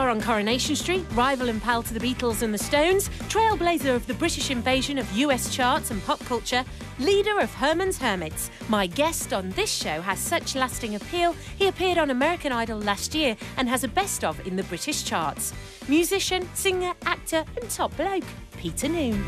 star on Coronation Street, rival and pal to the Beatles and the Stones, trailblazer of the British invasion of US charts and pop culture, leader of Herman's Hermits. My guest on this show has such lasting appeal, he appeared on American Idol last year and has a best-of in the British charts. Musician, singer, actor and top bloke, Peter Noone.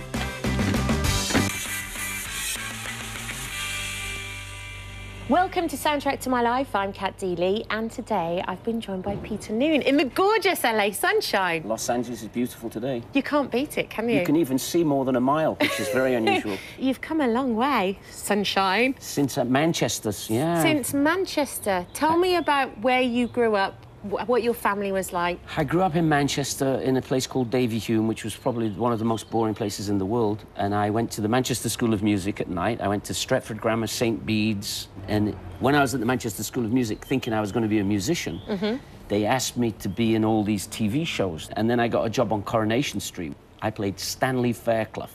Welcome to Soundtrack to My Life. I'm Kat Deeley, and today I've been joined by Peter Noone in the gorgeous LA sunshine. Los Angeles is beautiful today. You can't beat it, can you? You can even see more than a mile, which is very unusual. You've come a long way, sunshine. Since Manchester, yeah. Since Manchester. Tell me about where you grew up, what your family was like. I grew up in Manchester in a place called Davyhulme, which was probably one of the most boring places in the world. And I went to the Manchester School of Music at night. I went to Stretford Grammar, St. Bede's. And when I was at the Manchester School of Music, thinking I was going to be a musician, they asked me to be in all these TV shows. And then I got a job on Coronation Street. I played Stanley Fairclough,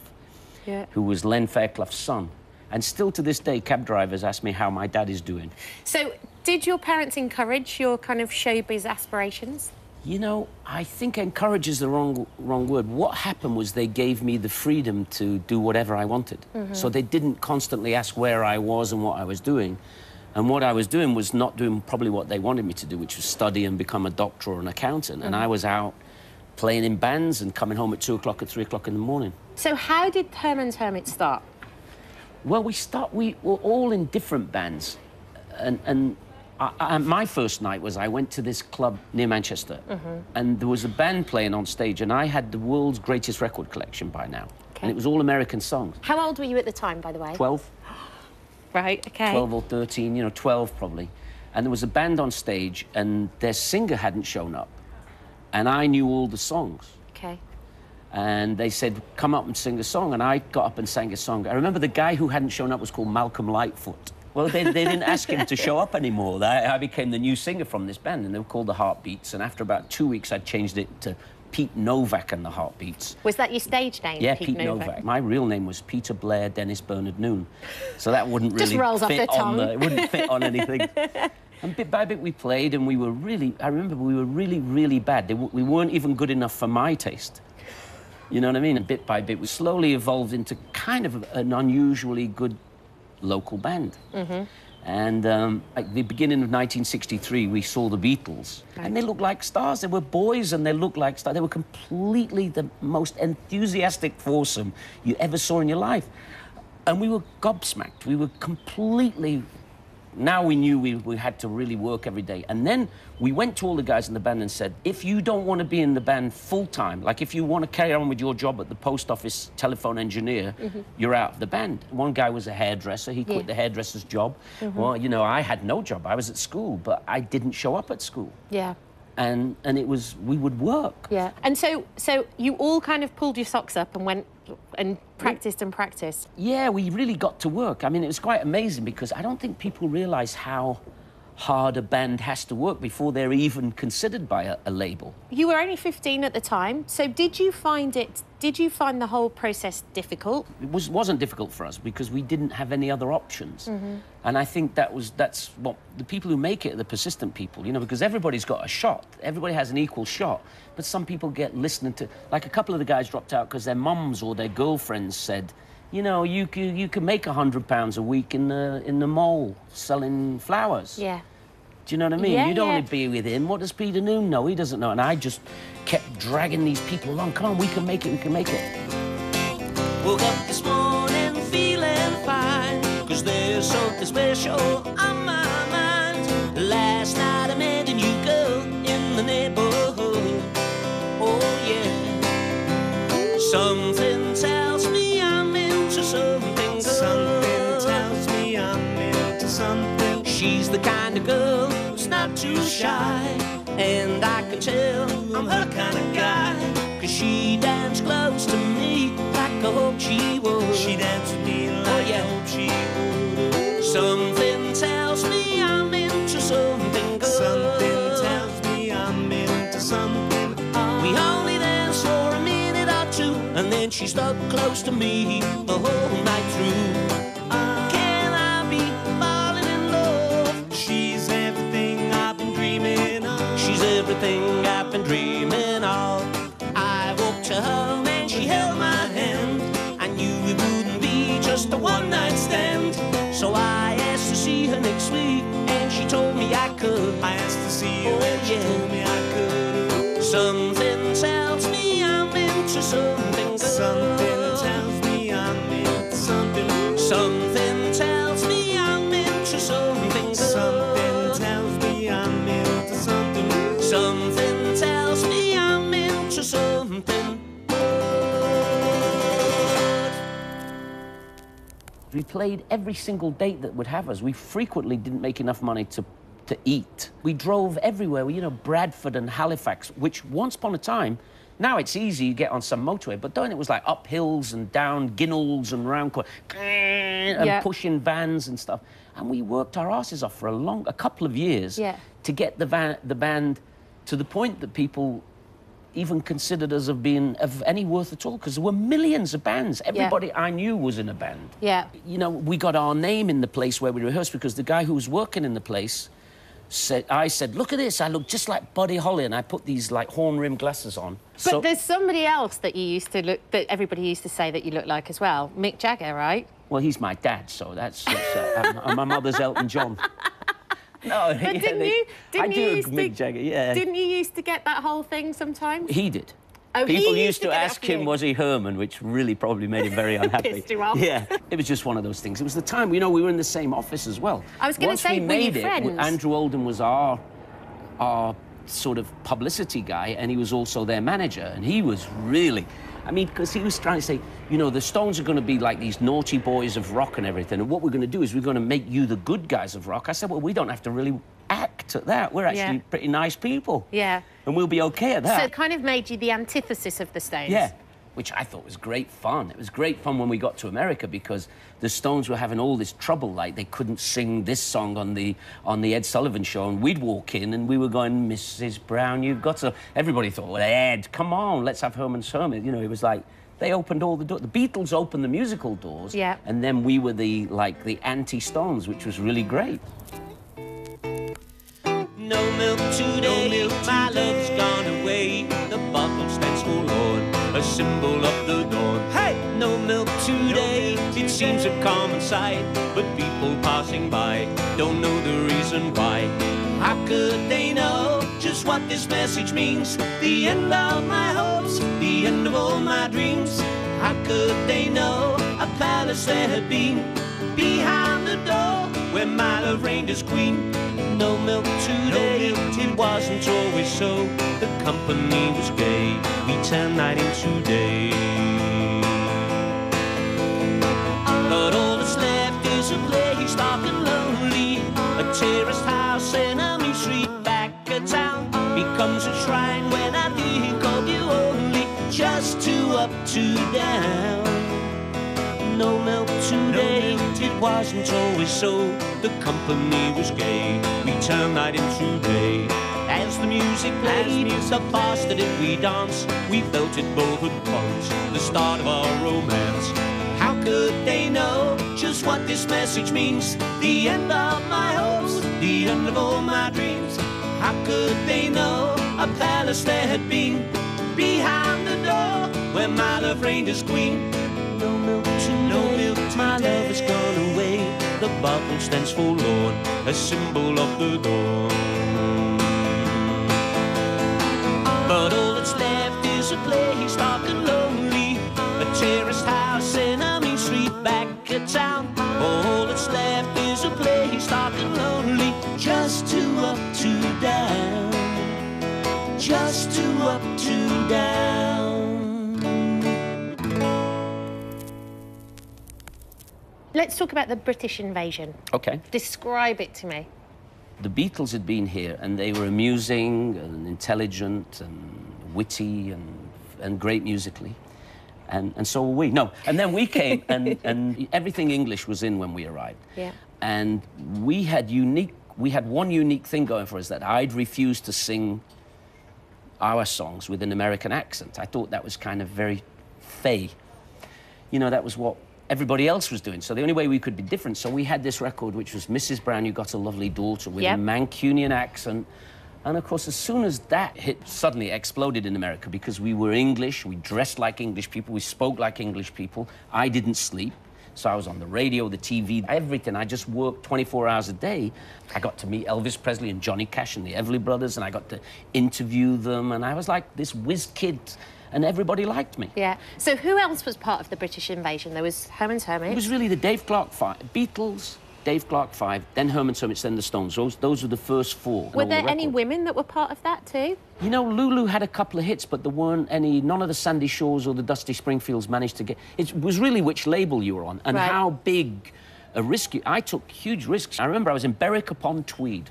who was Len Fairclough's son. And still to this day, cab drivers ask me how my dad is doing. So, did your parents encourage your kind of showbiz aspirations? You know, I think encourage is the wrong word. What happened was they gave me the freedom to do whatever I wanted. So they didn't constantly ask where I was and what I was doing. And what I was doing was not doing probably what they wanted me to do, which was study and become a doctor or an accountant. And I was out playing in bands and coming home at 2 o'clock and 3 o'clock in the morning. So how did Herman's Hermits start? Well, we were all in different bands. And my first night was I went to this club near Manchester, and there was a band playing on stage, and I had the world's greatest record collection by now. And it was all American songs. How old were you at the time, by the way? 12. Right, OK. 12 or 13, you know, 12 probably. And there was a band on stage, and their singer hadn't shown up. And I knew all the songs. OK. And they said, come up and sing a song. And I got up and sang a song. I remember the guy who hadn't shown up was called Malcolm Lightfoot. Well, they didn't ask him to show up anymore. I became the new singer from this band, and they were called the Heartbeats. And after about 2 weeks, I changed it to Pete Novak and the Heartbeats. Was that your stage name? Yeah, Pete Novak. My real name was Peter Blair Dennis Bernard Noone. So that wouldn't really just rolls fit off the on tongue. it wouldn't fit on anything. And bit by bit we played, and we were really, I remember we were really, really bad. We weren't even good enough for my taste. You know what I mean? And bit by bit, we slowly evolved into kind of an unusually good local band. And at the beginning of 1963, we saw the Beatles, and they looked like stars. They were boys, and they looked like stars. They were completely the most enthusiastic foursome you ever saw in your life. And we were gobsmacked. We were completely... Now we knew we had to really work every day. And then we went to all the guys in the band and said, if you don't want to be in the band full-time, like if you want to carry on with your job at the post office telephone engineer, you're out of the band. One guy was a hairdresser. He quit the hairdresser's job. Well, you know, I had no job. I was at school, but I didn't show up at school. Yeah. And it was, we would work. Yeah. And so you all kind of pulled your socks up and went and practiced and practiced? Yeah, we really got to work. I mean, it was quite amazing because I don't think people realise how hard a band has to work before they're even considered by a label. You were only 15 at the time, so did you find the whole process difficult? It wasn't difficult for us because we didn't have any other options. And I think that's what the people who make it are the persistent people, you know, because everybody's got a shot. Everybody has an equal shot. But some people get listening to... Like, a couple of the guys dropped out because their mums or their girlfriends said, you know, you can make £100 a week in the mall selling flowers. Yeah. Do you know what I mean? Yeah, you don't want to be with him. What does Peter Noone know? He doesn't know. And I just kept dragging these people along. Come on, we can make it, we can make it. Woke up this morning feeling fine, 'cause there's something special on my mind. Last night I met a new girl in the neighborhood. Oh, yeah. Something tells me I'm into something good. Something tells me I'm into something. She's the kind of girl who's not too shy, and I can tell I'm her kind of guy, 'cause she danced close to me like I hoped she would. She danced with me like I hoped she would. Something tells me I'm into something good. Something tells me I'm into something. We only danced for a minute or two, and then she stuck close to me the whole night through. Can I be falling in love? She's everything I've been dreaming of. She's everything I've been dreaming We played every single date that would have us. We frequently didn't make enough money to eat. We drove everywhere, you know, Bradford and Halifax, which once upon a time, now it's easy, you get on some motorway, but then it was like up hills and down Ginnells and round and pushing vans and stuff. And we worked our asses off for a couple of years to get the band to the point that people even considered us of being of any worth at all, because there were millions of bands. Everybody I knew was in a band. Yeah. You know, we got our name in the place where we rehearsed because the guy who was working in the place I said, look at this, I look just like Buddy Holly, and I put these, like, horn-rimmed glasses on. But there's somebody else that you used to look, that everybody used to say that you look like as well. Mick Jagger, right? Well, he's my dad, so that's my mother's Elton John. No, but didn't you Mick Jagger, yeah. Didn't you used to get that whole thing sometimes? He did. Oh, people used to ask him, was he Herman, which really probably made him very unhappy. Pissed him off. Yeah, it was just one of those things. It was the time, you know, we were in the same office as well. I was going to say, were you friends? Andrew Oldham was our sort of publicity guy, and he was also their manager, and he was really... I mean, because he was trying to say, you know, the Stones are going to be like these naughty boys of rock and everything, and what we're going to do is we're going to make you the good guys of rock. I said, well, we don't have to really act at that. We're actually pretty nice people. Yeah. And we'll be OK at that. So it kind of made you the antithesis of the Stones. Yeah, which I thought was great fun. It was great fun when we got to America because the Stones were having all this trouble, like they couldn't sing this song on the Ed Sullivan Show, and we'd walk in and we were going, Mrs. Brown, you've got to... Everybody thought, well, Ed, come on, let's have Herman's Hermit. You know, it was like, they opened all the doors. The Beatles opened the musical doors, and then we were the anti-Stones, which was really great. No milk today, my love's gone away. The bottle stands forlorn, a symbol of the dawn. Hey! No milk today, it seems a common sight, but people passing by don't know the reason why. How could they know just what this message means? The end of my hopes, the end of all my dreams. How could they know a palace there had been behind the door where my love reigned as queen? No milk today, it wasn't always so. The company was gay, we turned night into day. But all that's left is a place dark and lonely, a terraced house in a mean street back of town. Becomes a shrine when I think of you only, just two up, two down. No milk today, it wasn't always so. The company was gay, we turned night into day. As the music played, the faster did we dance. We felt it both at once, the start of our romance. How could they know just what this message means? The end of my hopes, the end of all my dreams. How could they know a palace there had been behind the door where my love reigned as queen? No milk today, my love has gone away. The bottle stands forlorn, a symbol of the dawn. But all that's left is a place dark and lonely, a terraced house in a mean street back of town. All that's left is a place dark and lonely, just two up, two down. Just two up, two down. Let's talk about the British invasion. OK. Describe it to me. The Beatles had been here, and they were amusing and intelligent and witty and great musically. And so were we. No, and then we came, and everything English was in when we arrived. Yeah. And we had one unique thing going for us, that I'd refused to sing our songs with an American accent. I thought that was kind of very fey. You know, that was what everybody else was doing, so the only way we could be different. So we had this record, which was Mrs. Brown, You Got a Lovely Daughter, with a Mancunian accent. And of course, as soon as that hit, suddenly exploded in America, because we were English, we dressed like English people, we spoke like English people. I didn't sleep, so I was on the radio, the TV, everything. I just worked 24 hours a day. I got to meet Elvis Presley and Johnny Cash and the Everly Brothers, and I got to interview them, and I was like this whiz kid, and everybody liked me. Yeah. So who else was part of the British invasion? There was Herman's Hermit. It was really the Dave Clark fight, Beatles, Dave Clark 5, then Herman's Hermits, then the Stones. Those were the first 4. Were there any women that were part of that too? You know, Lulu had a couple of hits, but there weren't any. None of the Sandy Shores or the Dusty Springfields managed to get. It was really which label you were on and how big a risk. I took huge risks. I remember I was in Berwick-upon-Tweed,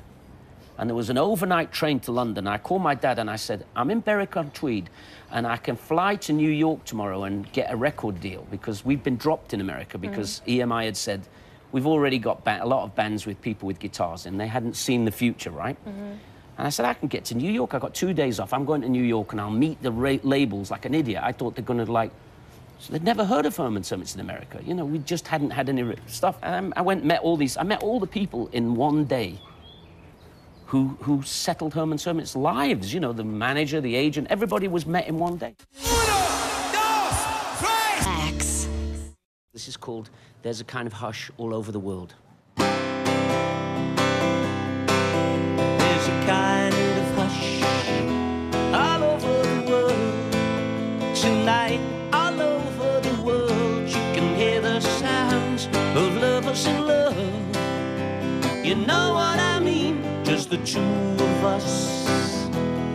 and there was an overnight train to London. I called my dad and I said, I'm in Berwick-on-Tweed, and I can fly to New York tomorrow and get a record deal because we've been dropped in America because EMI had said, we've already got a lot of bands with people with guitars and they hadn't seen the future, right? And I said, I can get to New York. I got 2 days off. I'm going to New York and I'll meet the labels like an idiot. I thought they're going to like... So they'd never heard of Herman's Hermits in America. You know, we just hadn't had any stuff. And I went and met all these... I met all the people in one day who settled Herman's Hermits' lives. You know, the manager, the agent, everybody was met in one day. X. This is called There's a Kind of Hush All Over the World. There's a kind of hush all over the world. Tonight, all over the world, you can hear the sounds of lovers in love. You know what I mean? Just the two of us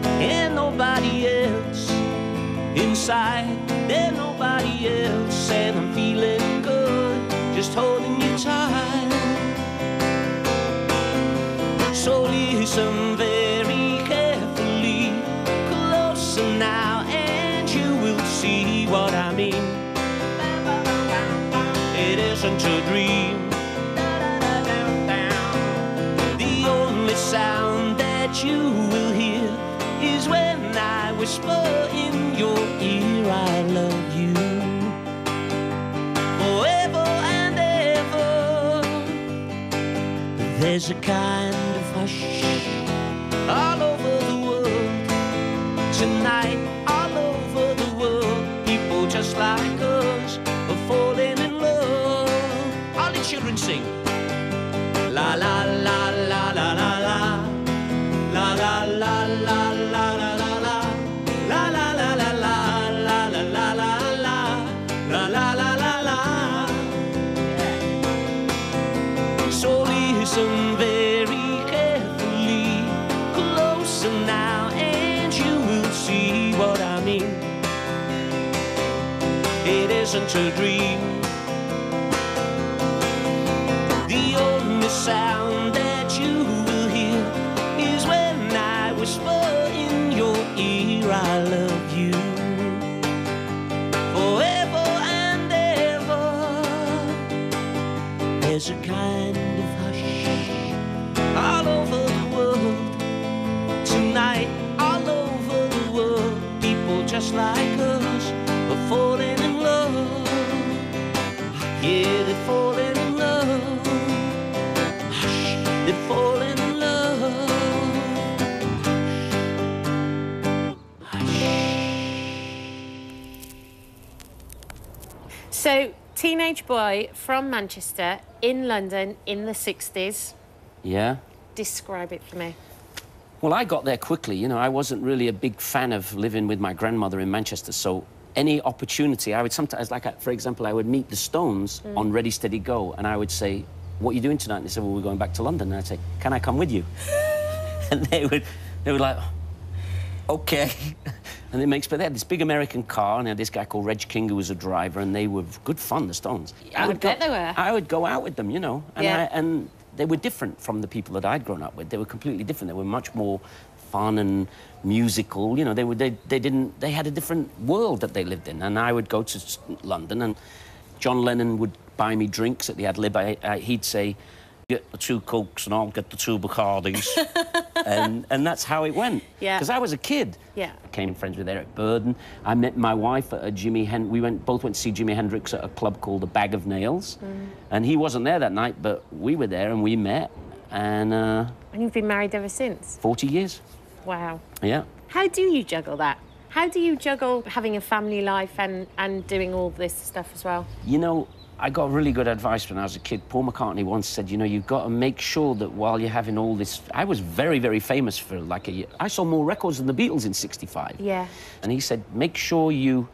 and nobody else. Inside, there's nobody else, and I'm feeling good, just holding you tight. So listen very carefully, closer now, and you will see what I mean. It isn't a dream. The only sound that you will hear is when I whisper in your ear, I love you forever and ever. There's a kind of hush all over the world. Tonight, all over the world, people just like us are falling in love. All the children sing. La la la la la la la. La la la la la la la la. La la la la la la la la la la. La la la la la. So listen very carefully, closer now, and you will see what I mean. It isn't a dream. The only sound that you will hear is when I whisper in your ear, I love you forever and ever. There's a kind of hush all over the world. Tonight, all over the world, people just like us are falling in love. Yeah, they're falling in love. Hush, they're falling in love. Hush. So, teenage boy from Manchester in London in the 60s. Yeah? Describe it for me. Well, I got there quickly. You know, I wasn't really a big fan of living with my grandmother in Manchester, so any opportunity, I would sometimes, like, for example, I would meet the Stones on Ready, Steady, Go, and I would say, what are you doing tonight? And they said, well, we're going back to London. And I'd say, can I come with you? And they would like, OK. And they had this big American car, and they had this guy called Reg King who was a driver, and they were good fun, the Stones. I bet they were. I would go out with them, you know, and, Yeah. and they were different from the people that I'd grown up with. They were completely different. They were much more fun and musical. You know, they had a different world that they lived in. And I would go to London, and John Lennon would buy me drinks at the Ad Lib. He'd say, get the 2 Cokes and I'll get the 2 Bacardis. and that's how it went. Yeah. Because I was a kid. Yeah. I became friends with Eric Burden. I met my wife at a we both went to see Jimi Hendrix at a club called the Bag of Nails. And he wasn't there that night, but we were there and we met. And And you've been married ever since? 40 years. Wow. Yeah. How do you juggle that? How do you juggle having a family life and doing all this stuff as well? You know, I got really good advice when I was a kid. Paul McCartney once said, you know, you've got to make sure that while you're having all this... I was very, very famous for like a year. I sold more records than the Beatles in '65. Yeah. And he said, make sure you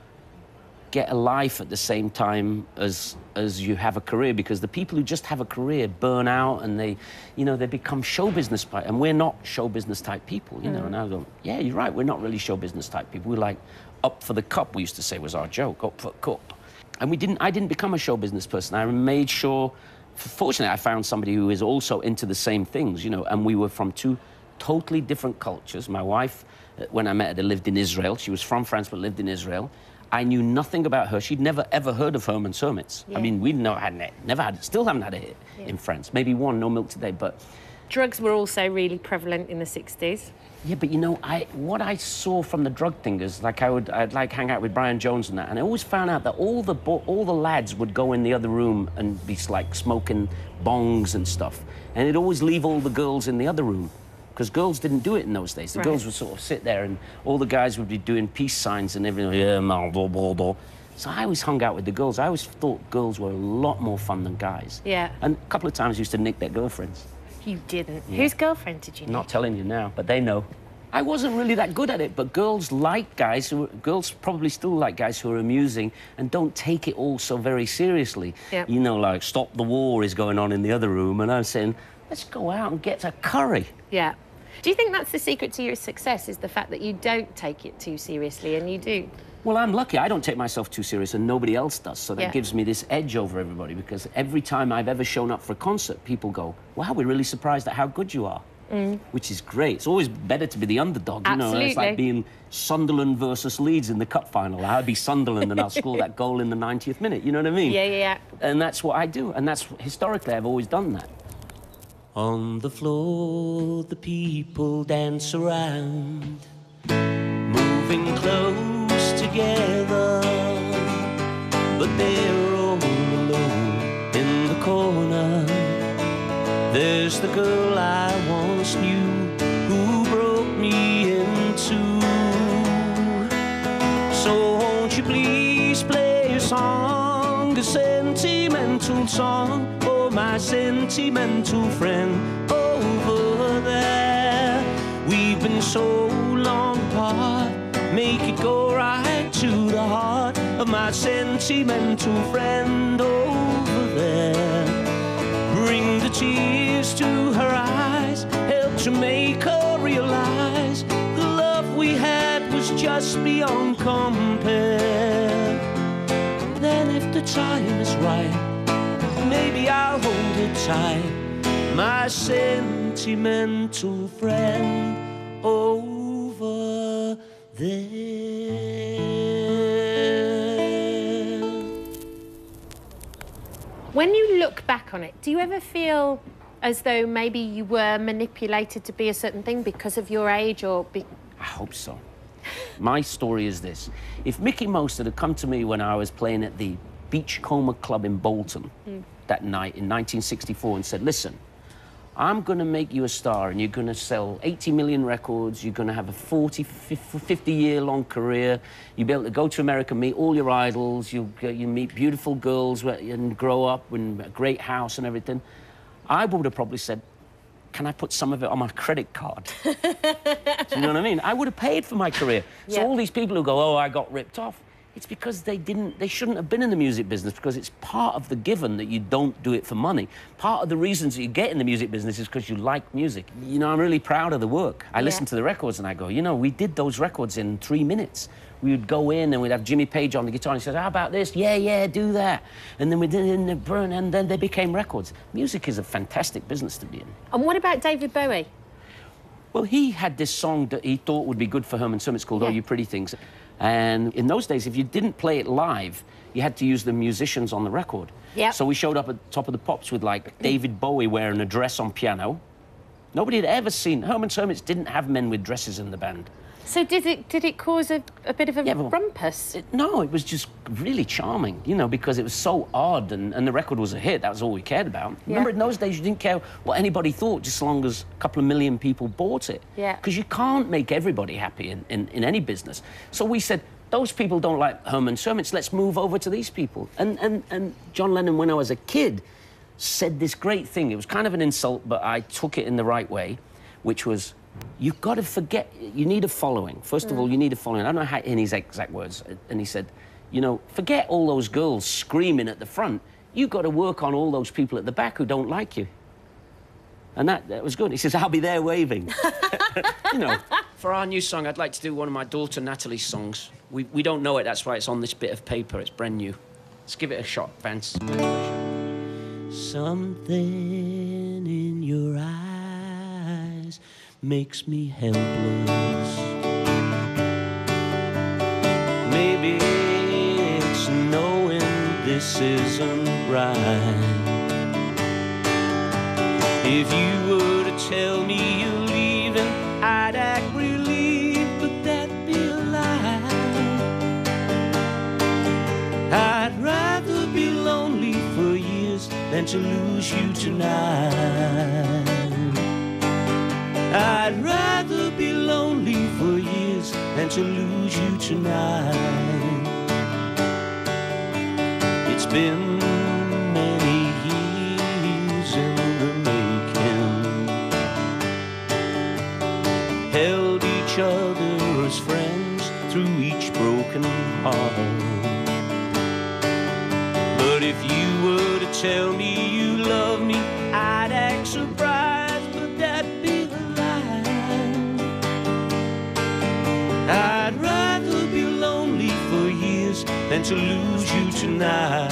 get a life at the same time as you have a career, because the people who just have a career burn out and they, you know, they become show business type, and we're not show business type people, you know. And I go, yeah, you're right, we're not really show business type people. We're like up for the cup, we used to say was our joke, up for the cup. And I didn't become a show business person. I made sure, fortunately, I found somebody who is also into the same things, you know, and we were from two totally different cultures. My wife, when I met her, lived in Israel. She was from France, but lived in Israel. I knew nothing about her. She'd never, ever heard of Herman's Hermits. Yeah. I mean, still haven't had a hit in France. Maybe one, No Milk Today, but... Drugs were also really prevalent in the 60s. Yeah, but you know, what I saw from the drug thing is, like, I'd like hang out with Brian Jones and that, and I always found out that all the lads would go in the other room and be like smoking bongs and stuff, and they'd always leave all the girls in the other room, because girls didn't do it in those days. The girls would sort of sit there, and all the guys would be doing peace signs and everything. Yeah, blah, blah, blah. So I always hung out with the girls. I always thought girls were a lot more fun than guys. Yeah. And a couple of times I used to nick their girlfriends. You didn't. Yeah. Whose girlfriend did you nick? Not telling you now, but they know. I wasn't really that good at it, but girls like guys girls probably still like guys who are amusing and don't take it all so very seriously. Yep. You know, like, Stop the War is going on in the other room, and I'm saying, let's go out and get a curry. Yeah. Do you think that's the secret to your success, is the fact that you don't take it too seriously, and you do? Well, I'm lucky. I don't take myself too serious, and nobody else does, so that gives me this edge over everybody, because every time I've ever shown up for a concert, people go, wow, we're really surprised at how good you are. Which is great. It's always better to be the underdog, you know. It's like being Sunderland versus Leeds in the cup final. I'll be Sunderland and I'll score that goal in the 90th minute, you know what I mean? Yeah. And that's what I do, and that's, historically, I've always done that. On the floor, the people dance around, moving close together, but they're all alone in the corner. There's the girl I once knew who broke me in two. So won't you please play a song, a sentimental song, for my sentimental friend over there. We've been so long apart, make it go right to the heart of my sentimental friend over there. Bring the tears to her eyes, help to make her realize the love we had was just beyond compare. Then if the time is right, maybe I'll hold her tight, my sentimental friend over there. When you look back on it, do you ever feel as though maybe you were manipulated to be a certain thing because of your age, or... I hope so. My story is this. If Mickey Mostert had come to me when I was playing at the Beachcomber Club in Bolton that night in 1964 and said, listen, I'm going to make you a star and you're going to sell 80 million records, you're going to have a 50-year-long career, you'll be able to go to America, meet all your idols, you meet beautiful girls and grow up in a great house and everything, I would have probably said, can I put some of it on my credit card? Do you know what I mean? I would have paid for my career. So all these people who go, oh, I got ripped off, it's because they shouldn't have been in the music business, because it's part of the given that you don't do it for money. Part of the reasons that you get in the music business is because you like music. You know, I'm really proud of the work. I listen to the records and I go, you know, we did those records in 3 minutes. We would go in and we'd have Jimmy Page on the guitar and he says, how about this? Yeah, do that. And then we did it in the burn, and then they became records. Music is a fantastic business to be in. And what about David Bowie? Well, he had this song that he thought would be good for Herman's Hermits called Oh You Pretty Things. And in those days, if you didn't play it live, you had to use the musicians on the record. So we showed up at the Top of the Pops with, like, David Bowie wearing a dress on piano. Nobody had ever seen... Herman's Hermits didn't have men with dresses in the band. So did it cause a bit of a rumpus? No, it was just really charming, you know, because it was so odd, and the record was a hit. That was all we cared about. Remember, in those days, you didn't care what anybody thought, just as long as a couple of million people bought it. Because you can't make everybody happy in any business. So we said, those people don't like Herman's Hermits, let's move over to these people. And John Lennon, when I was a kid, said this great thing. It was kind of an insult, but I took it in the right way, which was, you've got to forget, you need a following. First of all, you need a following. I don't know how, in his exact words, and he said, You know, forget all those girls screaming at the front. You've got to work on all those people at the back who don't like you. And that was good. He says, I'll be there waving. You know, for our new song, I'd like to do one of my daughter Natalie's songs. We don't know it, that's why it's on this bit of paper. It's brand new. Let's give it a shot, Vance. Something in your eyes makes me helpless. Maybe it's knowing this isn't right. If you were to tell me you're leaving, I'd act relieved, but that'd be a lie. I'd rather be lonely for years than to lose you tonight. I'd rather be lonely for years than to lose you tonight. It's been many years in the making. Held each other as friends through each broken heart. But if you were to tell me you love me, I'd act surprised, but that'd be a lie. I'd rather be lonely for years than to lose you tonight.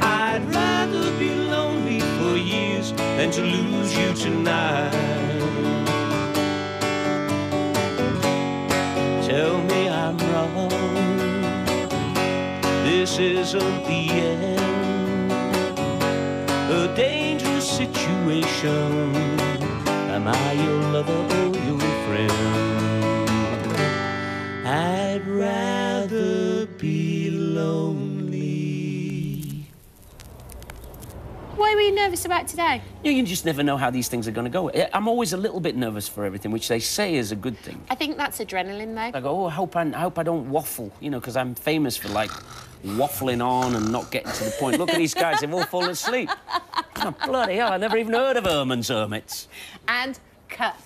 I'd rather be lonely for years than to lose you tonight. Tell me I'm wrong. This isn't the end. A dangerous situation. Am I your lover or your friend? I'd rather be lonely. What were you nervous about today? You just never know how these things are going to go. I'm always a little bit nervous for everything, which they say is a good thing. I think that's adrenaline, though. I go, oh, I hope I don't waffle, you know, because I'm famous for, like, waffling on and not getting to the point. Look at these guys, they've all fallen asleep. Oh, bloody hell, I never even heard of Herman's Hermits. And cut.